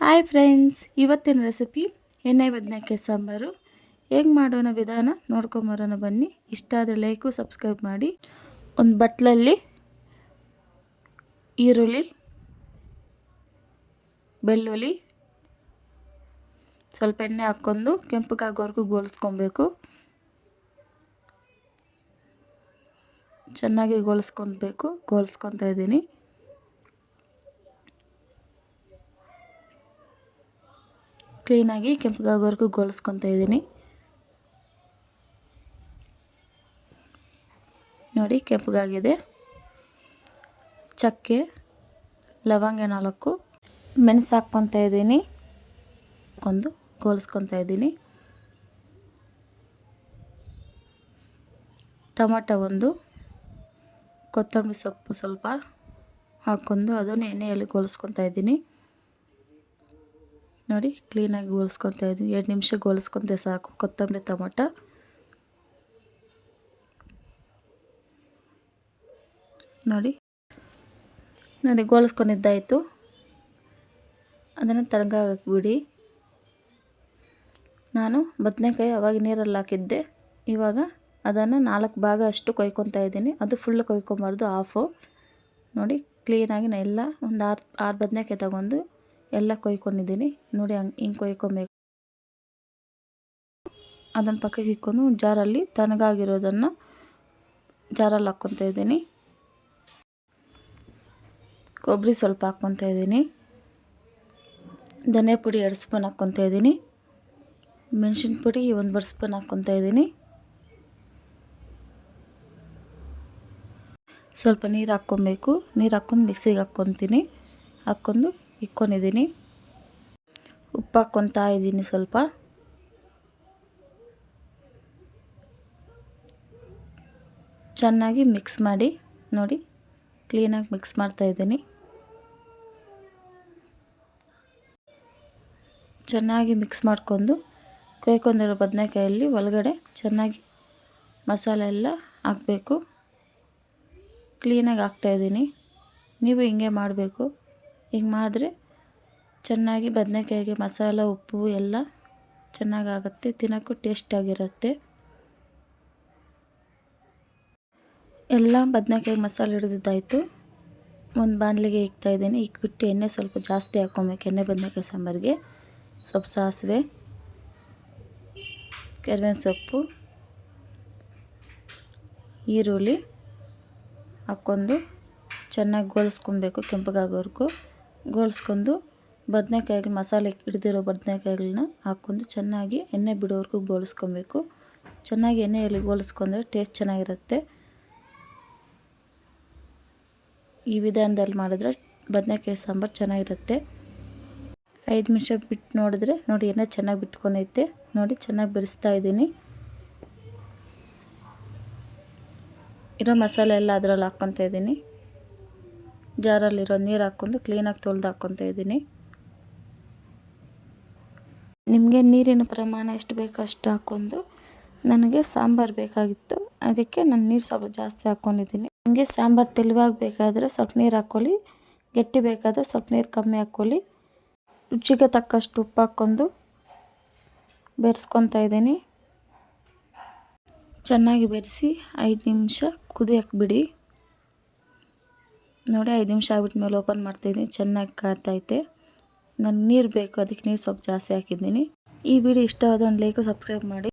Hi friends, ಇವತ್ತಿನ recipe ಎಣ್ಣೆ ಬದನೆಕಾಯಿ ಸಾಂಬಾರು. ಹೇಗೆ ಮಾಡೋಣ ವಿಧಾನ ನೋಡ್ಕೊಂಬರೋಣ ಬನ್ನಿ. ಇಷ್ಟ ಆದರೆ ಲೈಕು ಸಬ್ಸ್ಕ್ರೈಬ್ ಮಾಡಿ. ಒಂದು ಬಟ್ಲಲ್ಲಿ ಈರುಳ್ಳಿ, ಬೆಳ್ಳುಳ್ಳಿ, ಸ್ವಲ್ಪ ಎಣ್ಣೆ ಹಾಕ್ಕೊಂಡು ಕೆಂಪಗಾಗೋವರೆಗೂ ಗೋಲಿಸ್ಕೊಬೇಕು. ಚೆನ್ನಾಗಿ ಗೋಲಿಸ್ಕೊತಾ ಇದ್ದೀನಿ. ಕ್ಲೀನಾಗಿ ಕೆಂಪಗಾಗೋವರೆಗೂ ಗೋಲಿಸ್ಕೊತಾ ಇದ್ದೀನಿ. ನೋಡಿ, ಕೆಂಪಗಾಗಿದೆ. ಚಕ್ಕೆ, ಲವಂಗ 4, ಮೆಣಸು ಹಾಕ್ಕೊತಾ ಇದ್ದೀನಿ. ಒಂದು ಗೋಲಿಸ್ಕೊತಾ ಇದ್ದೀನಿ. ಟೊಮಟೊ 1, ಕೊತ್ತಂಬರಿ ಸೊಪ್ಪು ಸ್ವಲ್ಪ ಹಾಕ್ಕೊಂಡು ಅದನ್ನು ಎಣ್ಣೆಯಲ್ಲಿ ಗೋಲಿಸ್ಕೊತಾ ಇದ್ದೀನಿ. ನೋಡಿ, ಕ್ಲೀನಾಗಿ ಗೋಲಿಸ್ಕೊತಾ ಇದ್ದೀನಿ. 2 ನಿಮಿಷ ಗೋಲಿಸ್ಕೊಂಡ್ರೆ ಸಾಕು. ಕೊತ್ತಂಬರಿ ಟೊಮಟೊ ನೋಡಿ ಗೋಲಿಸ್ಕೊಂಡಿದ್ದಾಯಿತು. ಅದನ್ನು ತಣ್ಣಗಾಗಕ್ಕೆ ಬಿಡಿ. ನಾನು ಬದನೆಕಾಯಿ ಅವಾಗ ನೀರಲ್ಲಿ ಹಾಕಿದ್ದೆ. ಇವಾಗ ಅದನ್ನು 4 ಭಾಗ ಅಷ್ಟು ಕೊಯ್ಕೊತಾ ಇದ್ದೀನಿ. ಅದು ಫುಲ್ಲು ಕೊಯ್ಕೊಬಾರ್ದು, ಹಾಫು. ನೋಡಿ, ಕ್ಲೀನಾಗಿ ನಾನು ಎಲ್ಲ ಒಂದು 6 ಬದನೆಕಾಯಿ ತಗೊಂಡು ಎಲ್ಲ ಕೊಯ್ಕೊಂಡಿದ್ದೀನಿ. ನೋಡಿ, ಹಿಂಗೆ ಕೊಯ್ಕೊಬೇಕು. ಅದನ್ನು ಪಕ್ಕಕ್ಕೆ ಇಟ್ಕೊಂಡು ಜಾರಲ್ಲಿ ತಣ್ಣಗಾಗಿರೋದನ್ನು ಜಾರಲ್ಲಿ ಹಾಕ್ಕೊತಾ ಇದ್ದೀನಿ. ಕೊಬ್ಬರಿ ಸ್ವಲ್ಪ ಹಾಕ್ಕೊತಾ ಇದ್ದೀನಿ. ಧನಿಯಾ ಪುಡಿ 2 ಸ್ಪೂನ್ ಹಾಕ್ಕೊತಾ ಇದ್ದೀನಿ. ಮೆಣಸಿನ ಪುಡಿ 1 ಸ್ಪೂನ್ ಹಾಕ್ಕೊತಾ ಇದ್ದೀನಿ. ಸ್ವಲ್ಪ ನೀರು ಹಾಕ್ಕೊಬೇಕು. ನೀರು ಹಾಕ್ಕೊಂಡು ಮಿಕ್ಸಿಗೆ ಹಾಕ್ಕೊಂಡು ಇಟ್ಕೊಂಡಿದ್ದೀನಿ. ಉಪ್ಪು ಹಾಕ್ಕೊತಾ ಇದ್ದೀನಿ ಸ್ವಲ್ಪ. ಚೆನ್ನಾಗಿ ಮಿಕ್ಸ್ ಮಾಡಿ. ನೋಡಿ, ಕ್ಲೀನಾಗಿ ಮಿಕ್ಸ್ ಮಾಡ್ತಾಯಿದ್ದೀನಿ. ಚೆನ್ನಾಗಿ ಮಿಕ್ಸ್ ಮಾಡಿಕೊಂಡು ಕೊಯ್ಕೊಂಡಿರೋ ಬದನೆಕಾಯಲ್ಲಿ ಒಳಗಡೆ ಚೆನ್ನಾಗಿ ಮಸಾಲೆ ಎಲ್ಲ ಹಾಕಬೇಕು. ಕ್ಲೀನಾಗಿ ಹಾಕ್ತಾಯಿದ್ದೀನಿ. ನೀವು ಹಿಂಗೆ ಮಾಡಬೇಕು. ಹಿಂಗೆ ಮಾಡಿದ್ರೆ ಚೆನ್ನಾಗಿ ಬದನೆಕಾಯಿಗೆ ಮಸಾಲೆ, ಉಪ್ಪು ಎಲ್ಲ ಚೆನ್ನಾಗಾಗುತ್ತೆ. ತಿನ್ನೋಕ್ಕೂ ಟೇಸ್ಟಾಗಿರುತ್ತೆ. ಎಲ್ಲ ಬದನೆಕಾಯಿ ಮಸಾಲೆ ಹಿಡಿದಿದ್ದಾಯಿತು. ಒಂದು ಬಾಣಲಿಗೆ ಇಕ್ತಾಯಿದ್ದೀನಿ. ಇಕ್ಬಿಟ್ಟು ಎಣ್ಣೆ ಸ್ವಲ್ಪ ಜಾಸ್ತಿ ಹಾಕ್ಕೊಬೇಕು. ಎಣ್ಣೆ ಬದನೆಕಾಯಿ ಸಾಂಬಾರಿಗೆ ಸ್ವಲ್ಪ ಸಾಸಿವೆ, ಕರಿಬೇವಿನ ಸೊಪ್ಪು, ಈರುಳ್ಳಿ ಹಾಕ್ಕೊಂಡು ಚೆನ್ನಾಗಿ ಗೋಲಿಸ್ಕೊಬೇಕು. ಕೆಂಪಗಾಗೋವರೆಗೂ ಗೋಲಿಸ್ಕೊಂಡು ಬದನೆಕಾಯಿಗೆ ಮಸಾಲೆ ಹಿಡಿದಿರೋ ಬದನೆಕಾಯಿಗಳನ್ನ ಹಾಕ್ಕೊಂಡು ಚೆನ್ನಾಗಿ ಎಣ್ಣೆ ಬಿಡೋವರೆಗೂ ಗೋಲಿಸ್ಕೊಬೇಕು. ಚೆನ್ನಾಗಿ ಎಣ್ಣೆಯಲ್ಲಿ ಗೋಲಿಸ್ಕೊಂಡ್ರೆ ಟೇಸ್ಟ್ ಚೆನ್ನಾಗಿರುತ್ತೆ. ಈ ವಿಧಾನದಲ್ಲಿ ಮಾಡಿದ್ರೆ ಬದನೆಕಾಯಿ ಸಾಂಬಾರು ಚೆನ್ನಾಗಿರುತ್ತೆ. 5 ನಿಮಿಷ ಬಿಟ್ಟು ನೋಡಿದ್ರೆ ನೋಡಿ, ಎಣ್ಣೆ ಚೆನ್ನಾಗಿ ಬಿಟ್ಕೊಂಡೈತೆ. ನೋಡಿ, ಚೆನ್ನಾಗಿ ಬೆರೆಸ್ತಾ ಇದ್ದೀನಿ. ಇರೋ ಮಸಾಲೆ ಎಲ್ಲ ಅದರಲ್ಲಿ ಹಾಕ್ಕೊತಾ ಇದ್ದೀನಿ. ಜಾರಲ್ಲಿರೋ ನೀರು ಹಾಕ್ಕೊಂಡು ಕ್ಲೀನಾಗಿ ತೊಳೆದು ಹಾಕ್ಕೊತಾ ಇದ್ದೀನಿ. ನಿಮಗೆ ನೀರಿನ ಪ್ರಮಾಣ ಎಷ್ಟು ಬೇಕೋ ಅಷ್ಟು ಹಾಕ್ಕೊಂಡು, ನನಗೆ ಸಾಂಬಾರು ಬೇಕಾಗಿತ್ತು, ಅದಕ್ಕೆ ನಾನು ನೀರು ಸ್ವಲ್ಪ ಜಾಸ್ತಿ ಹಾಕ್ಕೊಂಡಿದ್ದೀನಿ. ನಿಮಗೆ ಸಾಂಬಾರು ತೆಳುವಾಗಿ ಬೇಕಾದರೆ ಸ್ವಲ್ಪ ನೀರು ಹಾಕ್ಕೊಳ್ಳಿ, ಗಟ್ಟಿ ಬೇಕಾದರೆ ಸ್ವಲ್ಪ ನೀರು ಕಮ್ಮಿ ಹಾಕ್ಕೊಳ್ಳಿ. ರುಚಿಗೆ ತಕ್ಕಷ್ಟು ಉಪ್ಪು ಹಾಕ್ಕೊಂಡು ಬೆರೆಸ್ಕೊತಾ ಇದ್ದೀನಿ. ಚೆನ್ನಾಗಿ ಬೆರೆಸಿ 5 ನಿಮಿಷ ಕುದಿಯಕ್ಕೆ ಬಿಡಿ. ನೋಡಿ, 5 ನಿಮಿಷ ಆಗ್ಬಿಟ್ಟು ಮೇಲೆ ಓಪನ್ ಮಾಡ್ತಾಯಿದ್ದೀನಿ. ಚೆನ್ನಾಗಿ ಕಾಯ್ತೈತೆ. ನನಗೆ ನೀರು ಬೇಕು, ಅದಕ್ಕೆ ನೀರು ಸ್ವಲ್ಪ ಜಾಸ್ತಿ ಹಾಕಿದ್ದೀನಿ. ಈ ವಿಡಿಯೋ ಇಷ್ಟ ಆದ ಒಂದು ಲೈಕು ಸಬ್ಸ್ಕ್ರೈಬ್ ಮಾಡಿ.